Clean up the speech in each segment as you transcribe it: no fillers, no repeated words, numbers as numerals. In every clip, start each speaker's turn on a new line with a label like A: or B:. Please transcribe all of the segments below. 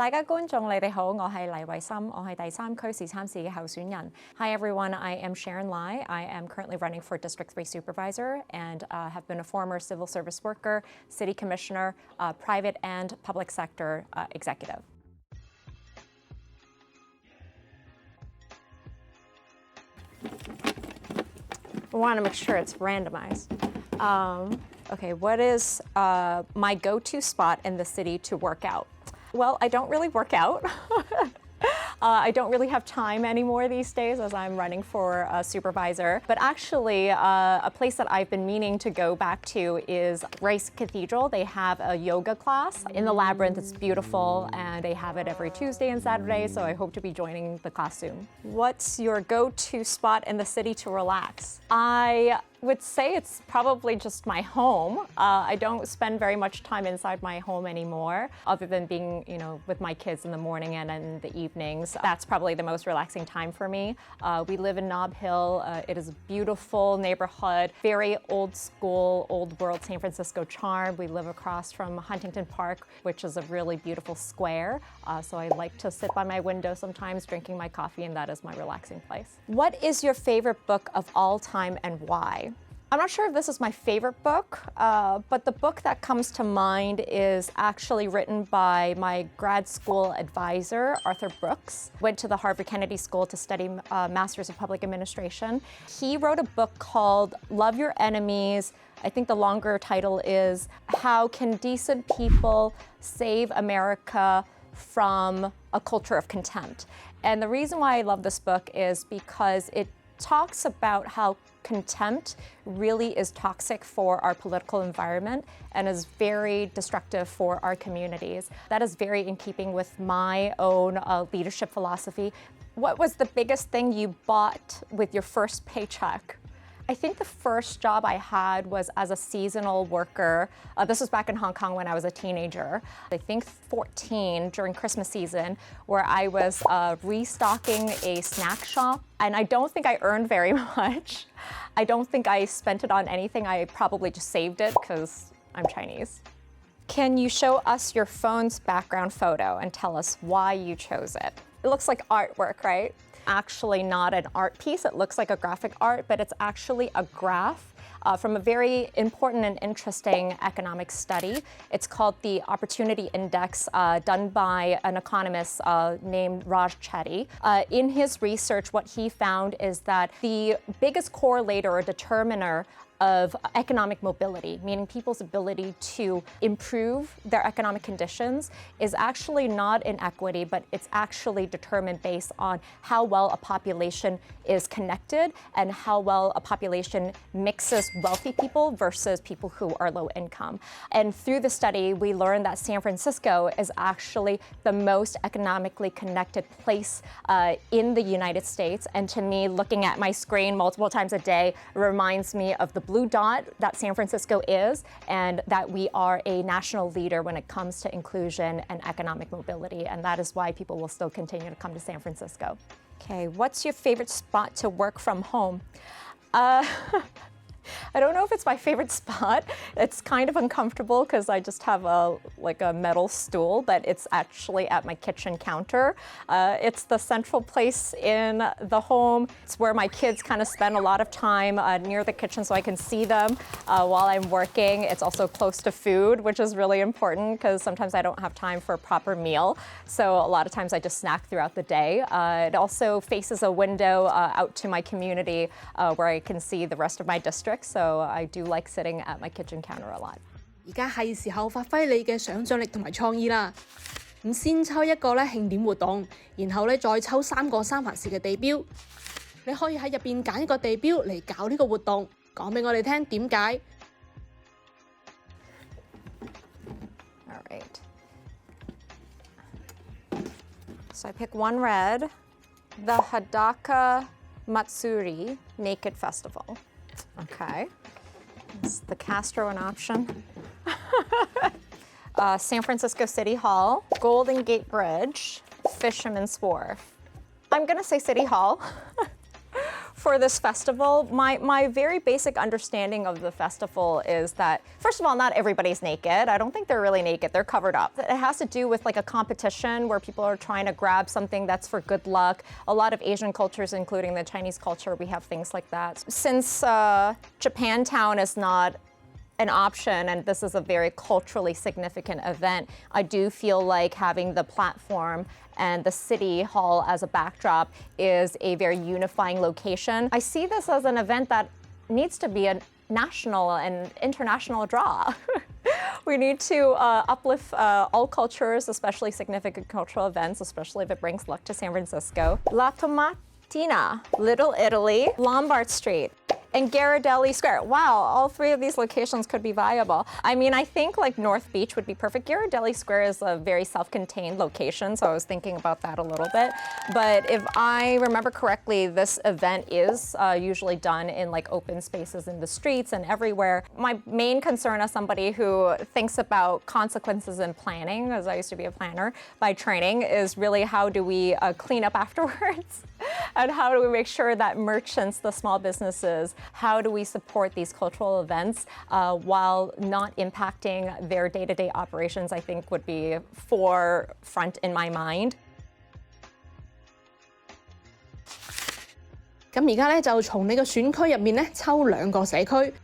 A: 大家觀眾你哋好，我係黎慧心，我係第三區市參事嘅候選人。Hi everyone, I am Sharon Lai. I am currently running for District 3 Supervisor and have been a former civil service worker, city commissioner, private and public sector executive. I want to make sure it's randomized. Okay, what is my go-to spot in the city to work out? Well, I don't really work out. I don't really have time anymore these days as I'm running for a supervisor. But actually, a place that I've been meaning to go back to is Rice Cathedral. They have a yoga class in the labyrinth. It's beautiful, and they have it every Tuesday and Saturday, so I hope to be joining the class soon. What's your go-to spot in the city to relax? I would say it's probably just my home. I don't spend very much time inside my home anymore, other than being, with my kids in the morning and in the evenings. That's probably the most relaxing time for me. We live in Nob Hill. It is a beautiful neighborhood, very old school, old world San Francisco charm. We live across from Huntington Park, which is a really beautiful square. So I like to sit by my window sometimes drinking my coffee, and that is my relaxing place. What is your favorite book of all time and why? I'm not sure if this is my favorite book, but the book that comes to mind is actually written by my grad school advisor, Arthur Brooks. Went to the Harvard Kennedy School to study Masters of Public Administration. He wrote a book called Love Your Enemies. I think the longer title is How Can Decent People Save America from a Culture of Contempt? And the reason why I love this book is because it talks about how contempt really is toxic for our political environment and is very destructive for our communities. That is very in keeping with my own leadership philosophy. What was the biggest thing you bought with your first paycheck? I think the first job I had was as a seasonal worker. This was back in Hong Kong when I was a teenager. I think 14 during Christmas season, where I was restocking a snack shop. And I don't think I earned very much. I don't think I spent it on anything. I probably just saved it because I'm Chinese. Can you show us your phone's background photo and tell us why you chose it? It looks like artwork, right? Actually not an art piece. It looks like a graphic art, but it's actually a graph from a very important and interesting economic study. It's called the Opportunity Index, done by an economist named Raj Chetty. In his research, what he found is that the biggest correlator or determiner of economic mobility, meaning people's ability to improve their economic conditions, is actually not inequity, but it's actually determined based on how well a population is connected and how well a population mixes wealthy people versus people who are low income. And through the study, we learned that San Francisco is actually the most economically connected place in the United States. And to me, looking at my screen multiple times a day reminds me of the blue dot that San Francisco is, and that we are a national leader when it comes to inclusion and economic mobility, and that is why people will still continue to come to San Francisco. Okay, what's your favorite spot to work from home? I don't know if it's my favorite spot. It's kind of uncomfortable because I just have a metal stool, but it's actually at my kitchen counter. It's the central place in the home. It's where my kids kind of spend a lot of time near the kitchen so I can see them while I'm working. It's also close to food, which is really important because sometimes I don't have time for a proper meal. So a lot of times I just snack throughout the day. It also faces a window out to my community where I can see the rest of my district. So I do like sitting at my kitchen counter a lot.
B: 而家係時候發揮你嘅想像力同埋創意啦。咁先抽一個慶典活動，然後再抽3個三藩市嘅地標。你可以喺入邊揀一個地標嚟搞呢個活動，講俾我哋聽點解。
A: All right. So I pick one red, the Hadaka Matsuri Naked Festival. Okay. Is the Castro an option? San Francisco City Hall, Golden Gate Bridge, Fisherman's Wharf. I'm gonna say City Hall. for this festival, my very basic understanding of the festival is that, first of all, not everybody's naked. I don't think they're really naked. They're covered up. It has to do with like a competition where people are trying to grab something that's for good luck. A lot of Asian cultures, including the Chinese culture, we have things like that. Since Japantown is not an option, and this is a very culturally significant event, I do feel like having the platform and the city hall as a backdrop is a very unifying location. I see this as an event that needs to be a national and international draw. We need to uplift all cultures, especially significant cultural events, especially if it brings luck to San Francisco. La Tomatina, Little Italy, Lombard Street, and Ghirardelli Square. Wow, all three of these locations could be viable. I mean, I think like North Beach would be perfect. Ghirardelli Square is a very self-contained location, so I was thinking about that a little bit. But if I remember correctly, this event is usually done in like open spaces in the streets and everywhere. My main concern as somebody who thinks about consequences in planning, as I used to be a planner by training, is really how do we clean up afterwards? And how do we make sure that merchants, the small businesses, how do we support these cultural events while not impacting their day-to-day operations, I think would be forefront in my mind.
B: 咁而家咧就從你個選區入面咧抽兩個社區，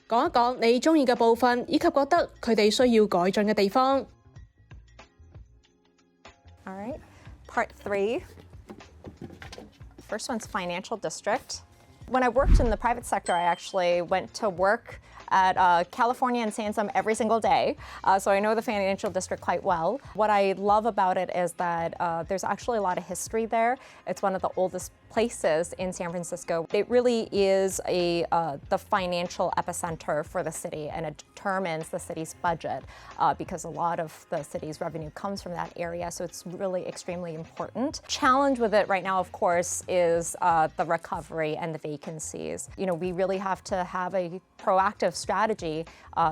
B: 講一講你中意嘅部分，以及覺得佢哋需要改進嘅地方。
A: All right, part 3. First one's financial district. When I worked in the private sector, I actually went to work at California and Sansom every single day, so I know the financial district quite well. What I love about it is that there's actually a lot of history there. It's one of the oldest places in San Francisco. It really is the financial epicenter for the city, and it determines the city's budget because a lot of the city's revenue comes from that area, so it's really extremely important. Challenge with it right now, of course, is the recovery and the vacancies. You know, we really have to have a proactive strategy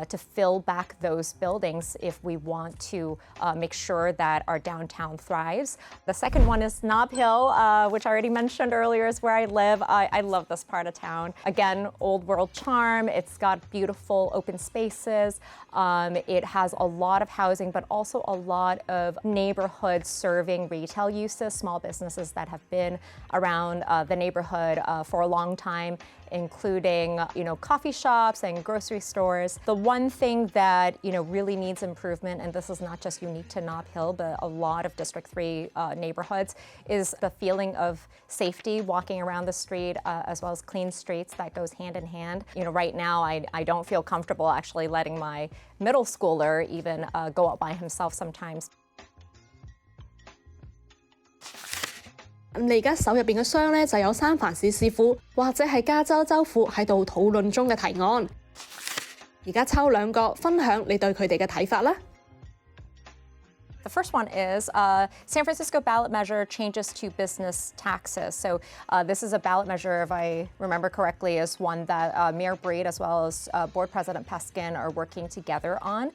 A: to fill back those buildings if we want to make sure that our downtown thrives. The second one is Nob Hill, which I already mentioned earlier is where I live. I love this part of town. Again, old world charm. It's got beautiful open spaces. It has a lot of housing, but also a lot of neighborhood serving retail uses, small businesses that have been around the neighborhood for a long time, including, you know, coffee shops and grocery stores. The one thing that, you know, really needs improvement, and this is not just unique to Nob Hill, but a lot of District 3 neighborhoods, is the feeling of safety walking around the street, as well as clean streets. That goes hand in hand. You know, right now I don't feel comfortable actually letting my middle schooler even go out by himself sometimes. 你而家手入邊嘅箱咧，就有三藩市市府或者係加州州府喺度討論中嘅提案。而家抽兩個，分享你對佢哋嘅睇法啦。The first one is San Francisco ballot measure changes to business taxes. So this is a ballot measure, if I remember correctly, is one that Mayor Breed as well as Board President Peskin are working together on,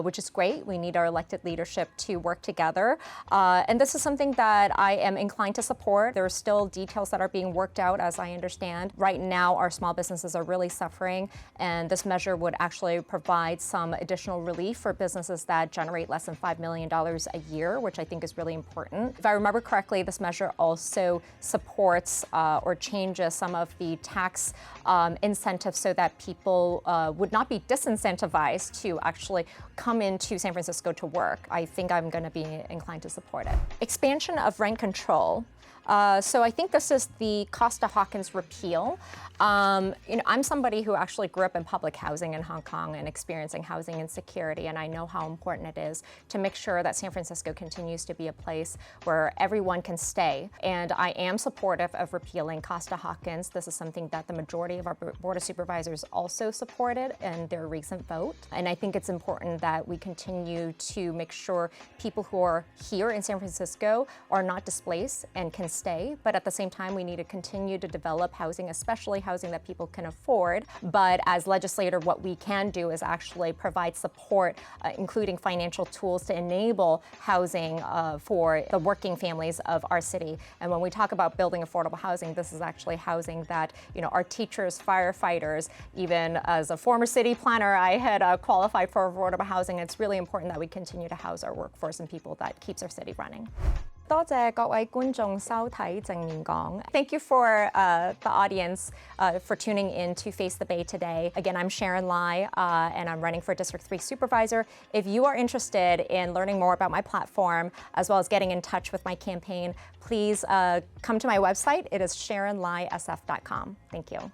A: which is great. We need our elected leadership to work together. And this is something that I am inclined to support. There are still details that are being worked out, as I understand. Right now, our small businesses are really suffering, and this measure would actually provide some additional relief for businesses that generate less than $5 million a year, which I think is really important. If I remember correctly, this measure also supports or changes some of the tax incentives so that people would not be disincentivized to actually come into San Francisco to work. I think I'm going to be inclined to support it. Expansion of rent control. So I think this is the Costa-Hawkins repeal. You know, I'm somebody who actually grew up in public housing in Hong Kong and experiencing housing insecurity, and I know how important it is to make sure that San Francisco continues to be a place where everyone can stay. And I am supportive of repealing Costa-Hawkins. This is something that the majority of our Board of Supervisors also supported in their recent vote. And I think it's important that we continue to make sure people who are here in San Francisco are not displaced and can stay, but at the same time, we need to continue to develop housing, especially housing that people can afford. But as legislator, what we can do is actually provide support, including financial tools to enable housing for the working families of our city. And when we talk about building affordable housing, this is actually housing that, our teachers, firefighters, even as a former city planner, I had qualified for affordable housing. It's really important that we continue to house our workforce and people that keeps our city running. 多謝各位觀眾收睇正面講. Thank you for the audience for tuning in to Face the Bay today. Again, I'm Sharon Lai, and I'm running for District 3 Supervisor. If you are interested in learning more about my platform, as well as getting in touch with my campaign, please come to my website. It is sharonlaisf.com. Thank you.